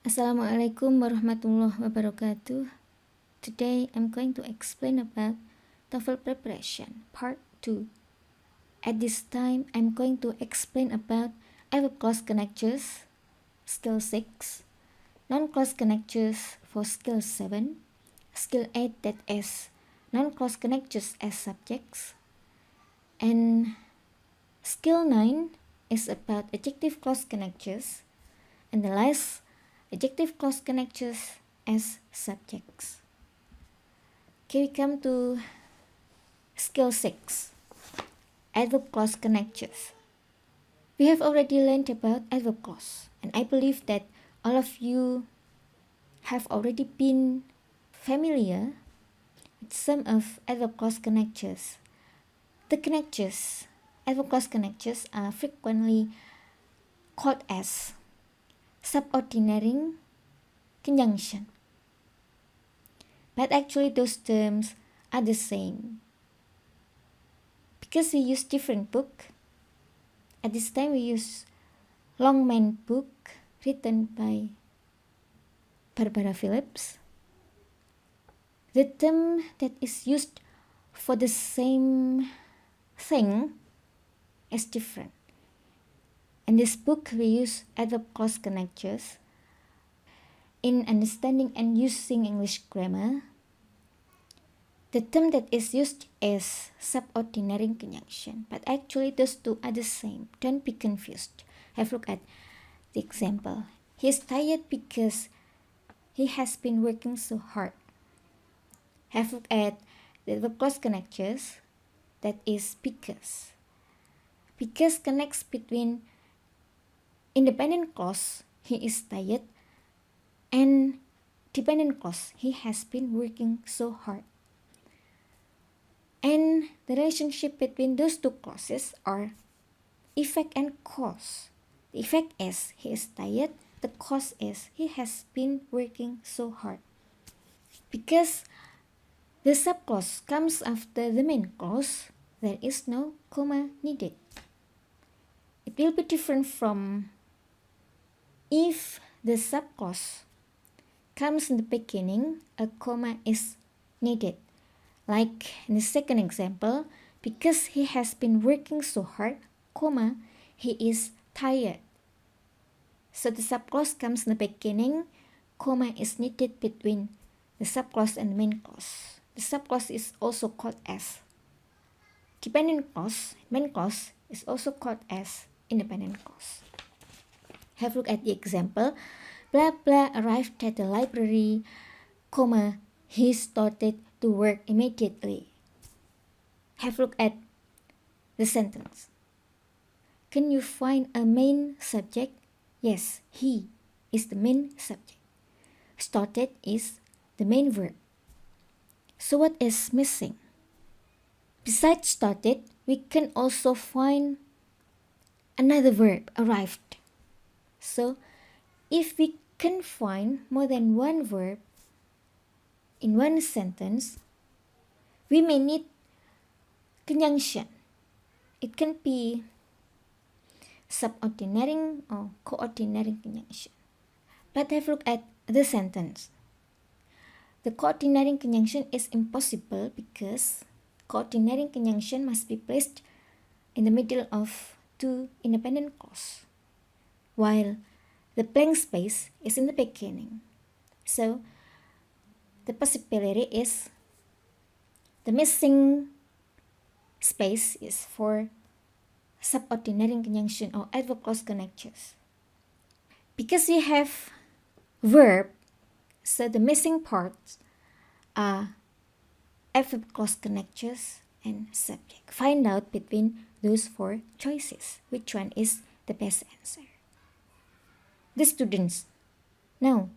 Assalamualaikum warahmatullahi wabarakatuh. Today I'm going to explain about TOEFL preparation part 2. At this time I'm going to explain about clause connectors, skill 6, non-clause connectors for skill 7, skill 8 that is non-clause connectors as subjects, and skill 9 is about adjective clause connectors, and the last adjective clause connectors as subjects. Okay, we come to skill 6, adverb clause connectors. We have already learned about adverb clause, and I believe that all of you have already been familiar with some of adverb clause connectors. The connectors, adverb clause connectors are frequently called as subordinating conjunction. But actually those terms are the same. Because we use different book, at this time we use Longman book written by Barbara Phillips. The term that is used for the same thing is different. In this book we use adverb clause connectors. In understanding and using English grammar, the term that is used is subordinating conjunction, but actually those two are the same. Don't be confused. Have a look at the example. He is tired because he has been working so hard. Have a look at the verb clause connectors, that is because. Because connects between independent clause, he is tired, and dependent clause, he has been working so hard. And the relationship between those two clauses are effect and cause. The effect is he is tired, the cause is he has been working so hard. Because the subclause comes after the main clause, there is no comma needed. It will be different from if the subclause comes in the beginning, a comma is needed. Like in the second example, because he has been working so hard, comma, he is tired. So the subclause comes in the beginning, comma is needed between the subclause and the main clause. The subclause is also called as dependent clause. Main clause is also called as independent clause. Have a look at the example. Blah blah arrived at the library, comma, he started to work immediately. Have a look at the sentence. Can you find a main subject? Yes, he is the main subject. Started is the main verb. So what is missing? Besides started, we can also find another verb, arrived. So if we can find more than one verb in one sentence, we may need conjunction. It can be subordinating or coordinating conjunction. But have a look at the sentence. The coordinating conjunction is impossible because coordinating conjunction must be placed in the middle of two independent clauses, while the blank space is in the beginning. So the possibility is the missing space is for subordinating conjunction or adverb clause connectors. Because we have verb, so the missing parts are adverb clause connectors and subject. Find out between those four choices which one is the best answer. The students. No.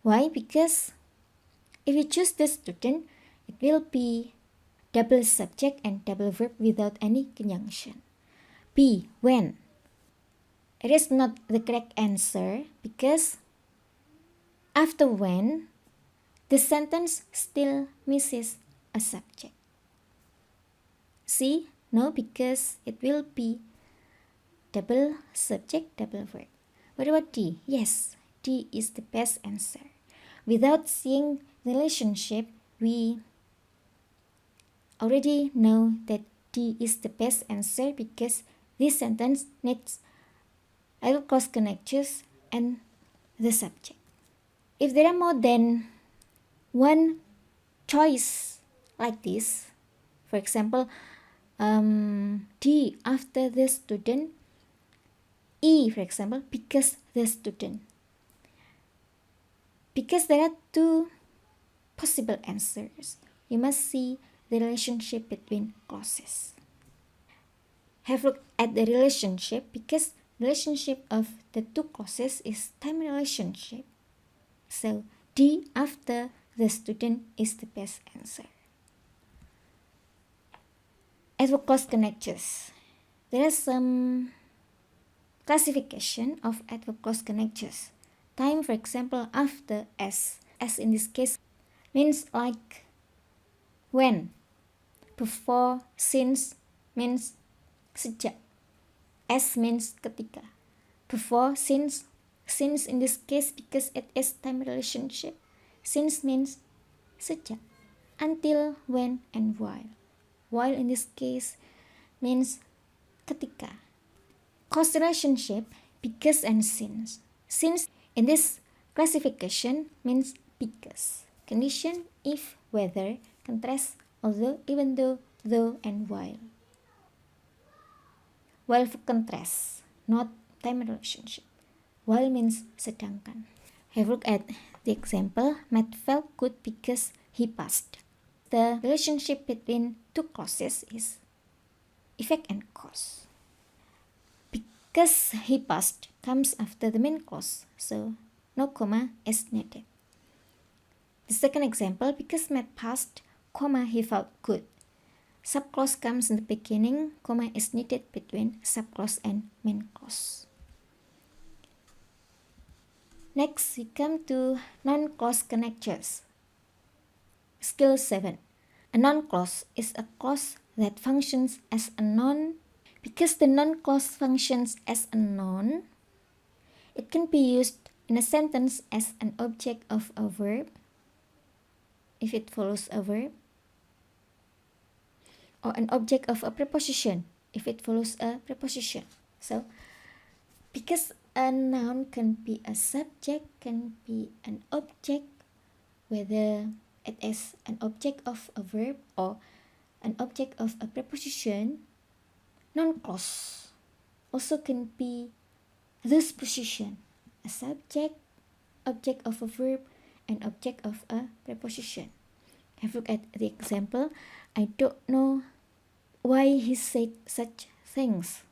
Why? Because if we choose the student, it will be double subject and double verb without any conjunction. B. When. It is not the correct answer because after when, the sentence still misses a subject. C. No, because it will be double subject, double verb. What about D? Yes, D is the best answer. Without seeing the relationship, we already know that D is the best answer because this sentence needs either cross connectors and the subject. If there are more than one choice like this, for example, D after the student, E, for example, because the student. Because there are two possible answers, you must see the relationship between clauses. Have a look at the relationship because relationship of the two clauses is time relationship. So D after the student is the best answer. As for clause connectors, there are some classification of adverb clause connectors. Time, for example, after as in this case, means like when. Before, since means sejak. As means ketika. Before, since in this case because it is time relationship. Since means sejak. Until, when, and while. While in this case means ketika. Cause relationship, because and since. Since in this classification means because. Condition, if, whether, contrast, although, even though, and while. While for contrast, not time relationship. While means sedangkan. Have a look at the example. Matt felt good because he passed. The relationship between two clauses is effect and cause. Because he passed comes after the main clause, so no comma is needed. The second example, because Matt passed, comma, he felt good. Subclause comes in the beginning, comma is needed between subclause and main clause. Next, we come to non-clause connectors. Skill 7. A non-clause is a clause that functions as a noun. Because the non-clause functions as a noun, it can be used in a sentence as an object of a verb, if it follows a verb, or an object of a preposition, if it follows a preposition. So, because a noun can be a subject, can be an object, whether it is an object of a verb or an object of a preposition, non-clause also can be this position, a subject, object of a verb, and object of a preposition. Have a look at the example. I don't know why he said such things.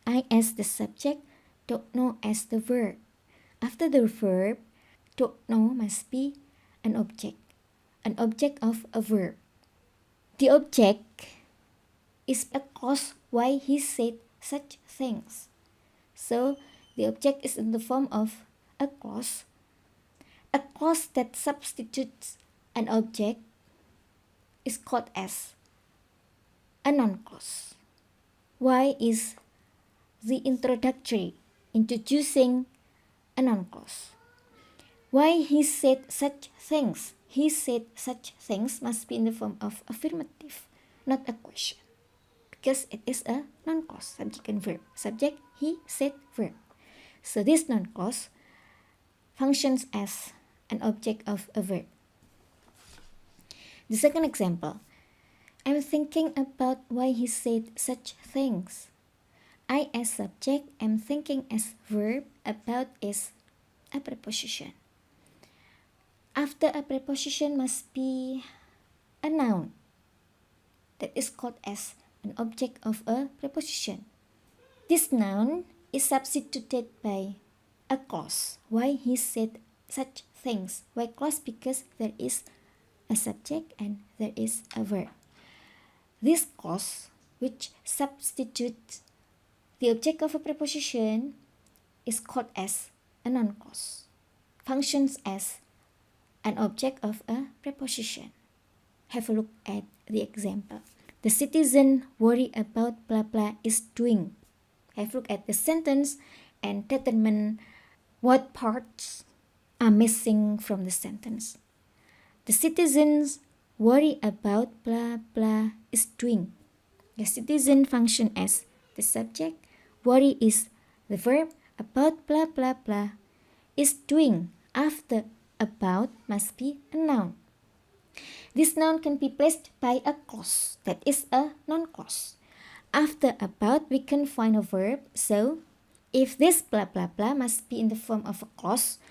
I as the subject, don't know as the verb. After the verb, don't know must be an object of a verb. The object is a clause why he said such things. So the object is in the form of a clause. A clause that substitutes an object is called as a non-clause. Why is the introductory, introducing a non-clause. Why he said such things. He said such things must be in the form of affirmative, not a question. Because it is a non-clause, subject and verb. Subject, he said, verb. So this non-clause functions as an object of a verb. The second example, I'm thinking about why he said such things. I as subject, am thinking as verb, about is a preposition. After a preposition must be a noun that is called as an object of a preposition. This noun is substituted by a clause. Why he said such things? Why clause? Because there is a subject and there is a verb. This clause, which substitutes the object of a preposition, is called as a non-clause. Functions as an object of a preposition. Have a look at the example. The citizen worry about blah blah is doing. Have a look at the sentence and determine What parts are missing from the sentence? The citizens worry about blah blah is doing. The citizen function as the subject, worry is the verb, about blah blah blah is doing. After about must be a noun. This noun can be placed by a clause, that is a non-clause. After about we can find a verb, so if this blah blah blah must be in the form of a clause,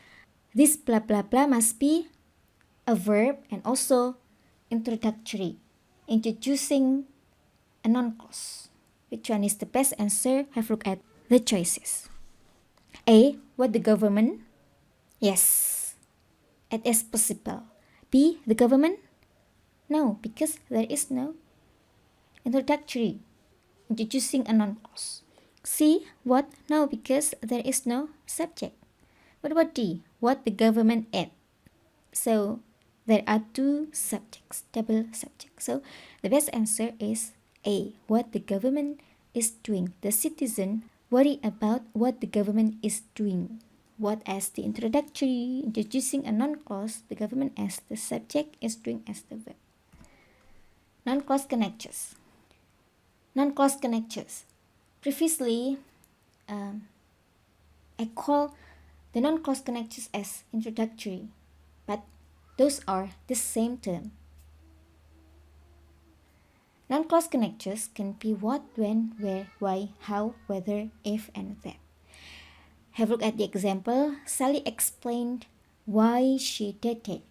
this blah blah blah must be a verb and also introductory, introducing a non-clause. Which one is the best answer? Have a look at the choices. A. What the government? Yes, it is possible. B. The government? No, because there is no introductory, introducing a non-clause. C. What? No, because there is no subject. What about D? What the government ate? So there are two subjects, double subjects. So the best answer is A. What the government is doing. The citizen worry about what the government is doing. What as the introductory, introducing a non-clause, the government as the subject is doing as the verb. Non-clause connectors. Non-clause connectors. Previously, I call the non-clause connectors as introductory, but those are the same term. Non-clause connectors can be what, when, where, why, how, whether, if, and that. Have a look at the example. Sally explained why she did it.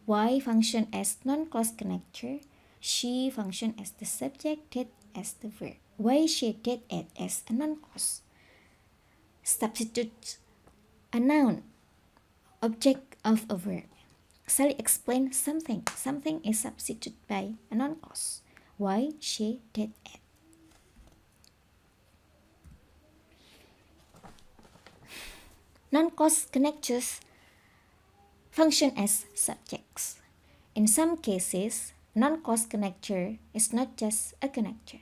Why function as non-clause connector, she function as the subject, did as the verb. Why she did it as a non-clause. Substitute a noun, object of a verb. Sally explained something. Something is substituted by a non-clause. Why she did it. Non-clause connectors function as subjects. In some cases, a non-clause connector is not just a connector.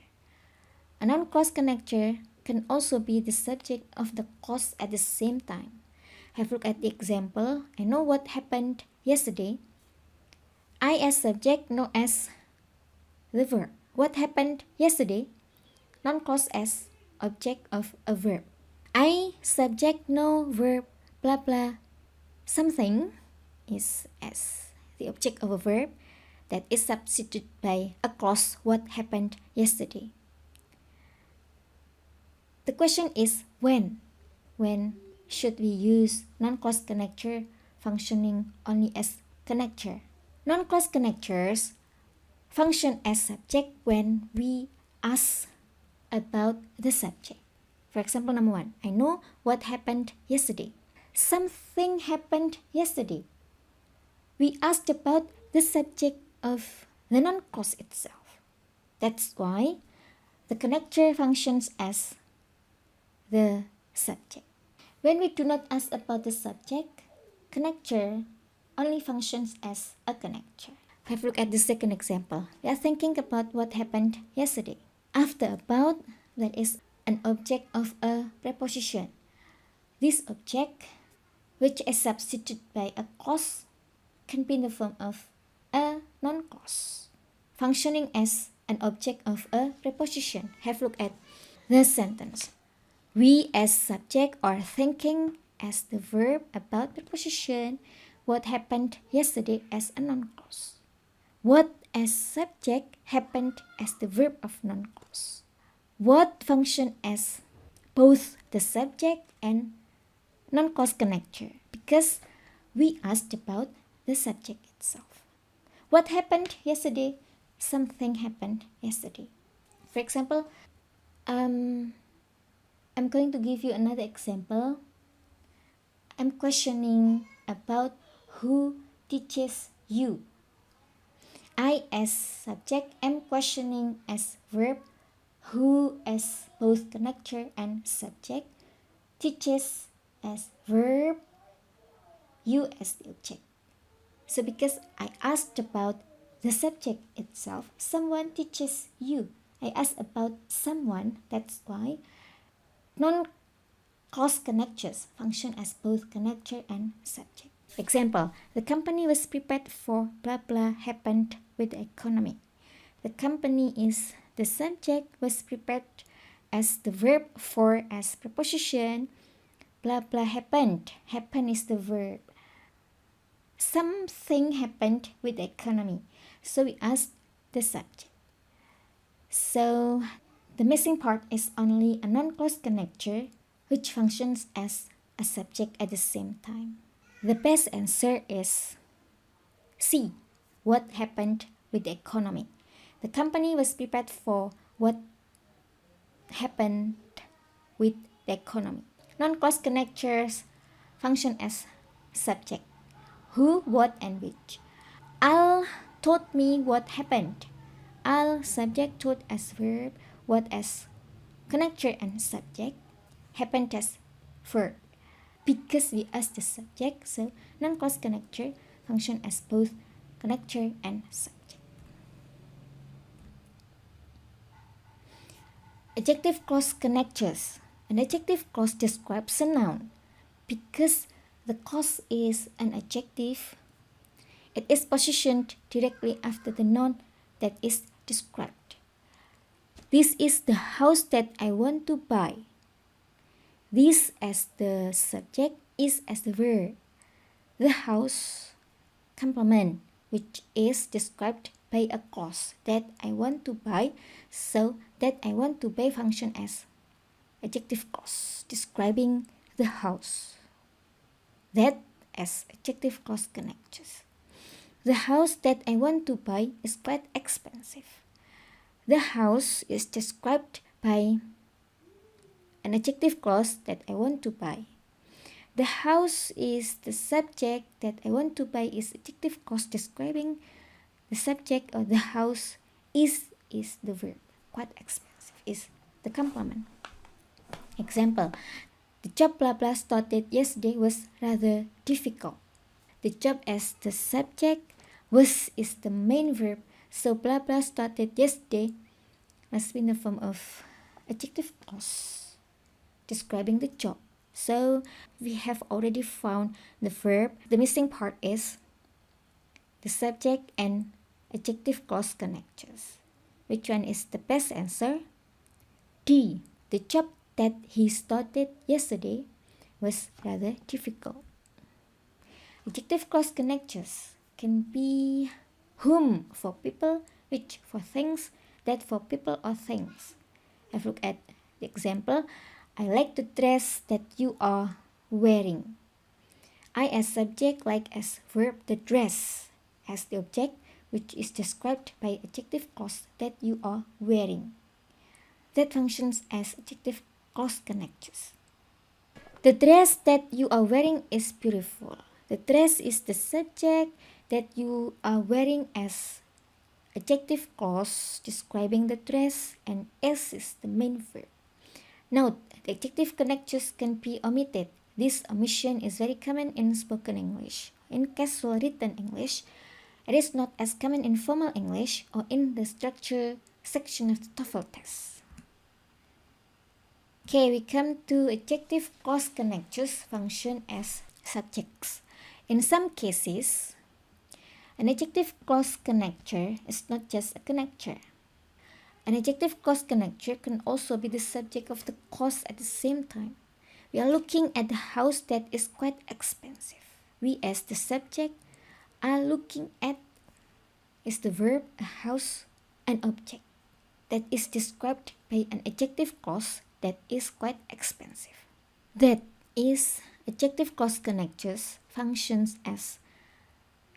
A non-clause connector can also be the subject of the clause at the same time. Have a look at the example. I know what happened yesterday. I as subject, know as the verb. What happened yesterday? Non-clause as object of a verb. I subject, know verb, blah blah. Something is as the object of a verb that is substituted by a clause, what happened yesterday. The question is when. When should we use non-clause connector functioning only as connector? Non-clause connectors function as subject when we ask about the subject. For example, number 1, I know what happened yesterday. Something happened yesterday. We asked about the subject of the non-clause itself. That's why the connector functions as the subject. When we do not ask about the subject, connector only functions as a connector. Have a look at the second example. We are thinking about what happened yesterday. After about, that is an object of a preposition. This object, which is substituted by a clause, can be in the form of a non-clause, functioning as an object of a preposition. Have a look at the sentence. We as subject are thinking as the verb about preposition. What happened yesterday as a non-clause. What as subject happened as the verb of non-clause. What function as both the subject and non-clause connector, because we asked about the subject itself. What happened yesterday? Something happened yesterday. For example, I'm going to give you another example. I'm questioning about who teaches you. I as subject am questioning as verb, who as both connector and subject, teaches as verb, you as the object. So because I asked about the subject itself, someone teaches you. I asked about someone, that's why Clause connectors function as both connector and subject. Example, the company was prepared for blah blah happened with the economy. The company is the subject, was prepared as the verb, for as preposition, blah blah happened. Happen is the verb. Something happened with the economy. So we ask the subject. So the missing part is only a non-clause connector which functions as a subject at the same time. The best answer is C. What happened with the economy? The company was prepared for what happened with the economy. Non-clause connectors function as subject. Who, what, and which. Al told me what happened. Al subject, told as verb, what as connector and subject, happened as verb. Because we asked the subject, so non-clause connector function as both connector and subject. Adjective clause connectors. An adjective clause describes a noun. Because the clause is an adjective, it is positioned directly after the noun that is described. This is the house that I want to buy. This as the subject, is as the verb. The house complement, which is described by a clause that I want to buy, so that I want to buy function as adjective clause describing the house. That as adjective clause connectors. The house that I want to buy is quite expensive. The house is described by an adjective clause that I want to buy. The house is the subject that I want to buy is adjective clause describing the subject, or the house is the verb. Quite expensive is the complement. Example, the job blah blah started yesterday was rather difficult. The job as the subject, was is the main verb, so blah blah started yesterday must be in the form of adjective clause describing the job. So we have already found the verb. The missing part is the subject and adjective clause connectors. Which one is the best answer? D. The job that he started yesterday was rather difficult. Adjective clause connectors can be whom for people, which for things, that for people or things. Have a look at the example. I like the dress that you are wearing. I as subject, like as verb, the dress as the object, which is described by adjective clause that you are wearing. That functions as adjective clause connectors. The dress that you are wearing is beautiful. The dress is the subject that you are wearing as adjective clause describing the dress, and s is the main verb. Note, the adjective connectors can be omitted. This omission is very common in spoken English. In casual written English, it is not as common in formal English or in the structure section of the TOEFL test. Okay, we come to adjective clause connectors function as subjects. In some cases, an adjective clause connector is not just a connector. An adjective clause connector can also be the subject of the clause at the same time. We are looking at the house that is quite expensive. We as the subject are looking at is the verb, a house, an object that is described by an adjective clause that is quite expensive. That is adjective clause connectors functions as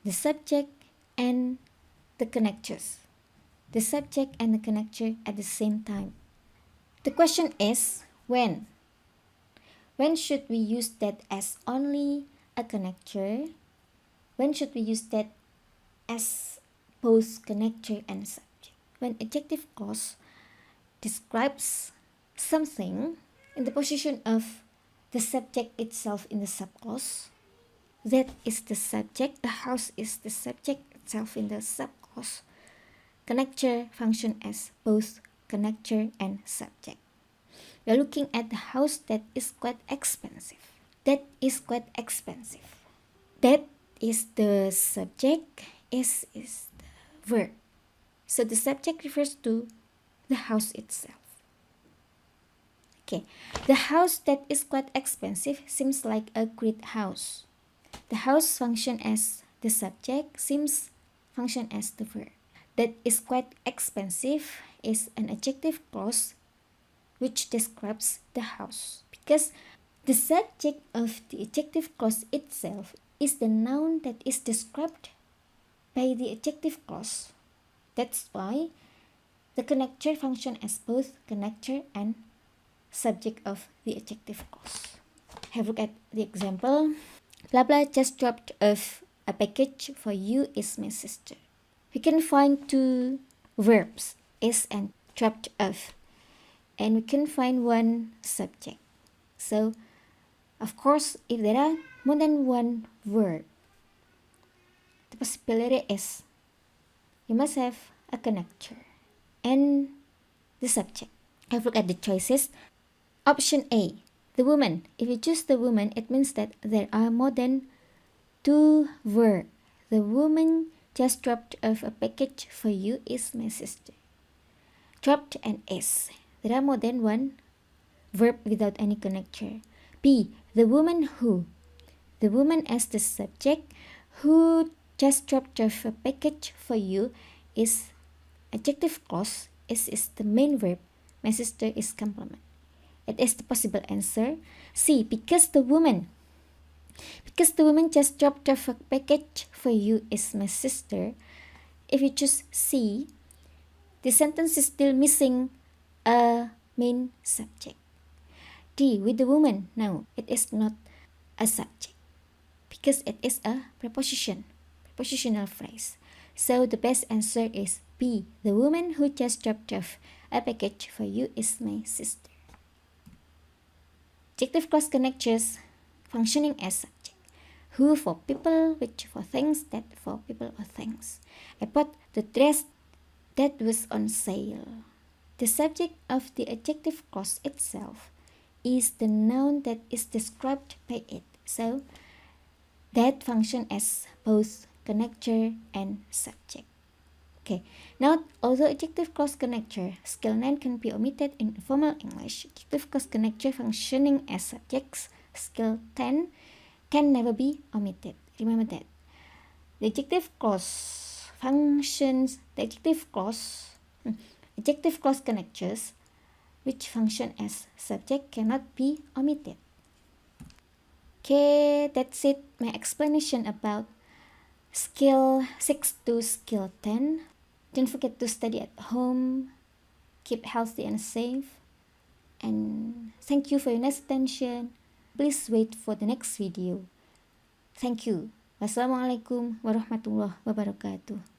the subject and the connectors. The subject and the connector at the same time. The question is when? When should we use that as only a connector? When should we use that as both connector and subject? When adjective clause describes something in the position of the subject itself in the subclause. That is the subject. The house is the subject itself in the subclause. Connector function as both connector and subject. We're looking at the house that is quite expensive. That is quite expensive. That is the subject, is the verb. So the subject refers to the house itself. Okay, the house that is quite expensive seems like a great house. The house function as the subject, seems function as the verb. That is quite expensive is an adjective clause which describes the house, because the subject of the adjective clause itself is the noun that is described by the adjective clause. That's why the connector function as both connector and subject of the adjective clause. Have a look at the example. Blah blah just dropped off a package for you, is my sister. We can find two verbs, is and dropped off, and we can find one subject. So, of course, if there are more than one verb, the possibility is you must have a connector and the subject. Have a look at the choices. Option A, the woman. If you choose the woman, it means that there are more than two verbs. The woman just dropped off a package for you, is my sister. Dropped and is. There are more than one verb without any connector. B, the woman who. The woman as the subject, who just dropped off a package for you is adjective clause, is the main verb. My sister is complement. It is the possible answer. C, because the woman just dropped off a package for you, is my sister. If you choose C, the sentence is still missing a main subject. D, with the woman. No, it is not a subject because it is a prepositional phrase. So the best answer is B, the woman who just dropped off a package for you is my sister. Adjective clause connectors functioning as subject. Who for people, which for things, that for people or things. I bought the dress that was on sale. The subject of the adjective clause itself is the noun that is described by it. So that function as both connector and subject. Okay, now although adjective clause connector skill 9 can be omitted in formal English, adjective clause connector functioning as subjects skill 10 can never be omitted. Remember that. The adjective clause functions, adjective clause connectors which function as subject cannot be omitted. Okay, that's it. My explanation about skill 6 to skill 10. Don't forget to study at home, keep healthy and safe, and thank you for your nice attention. Please wait for the next video. Thank you. Wassalamualaikum warahmatullahi wabarakatuh.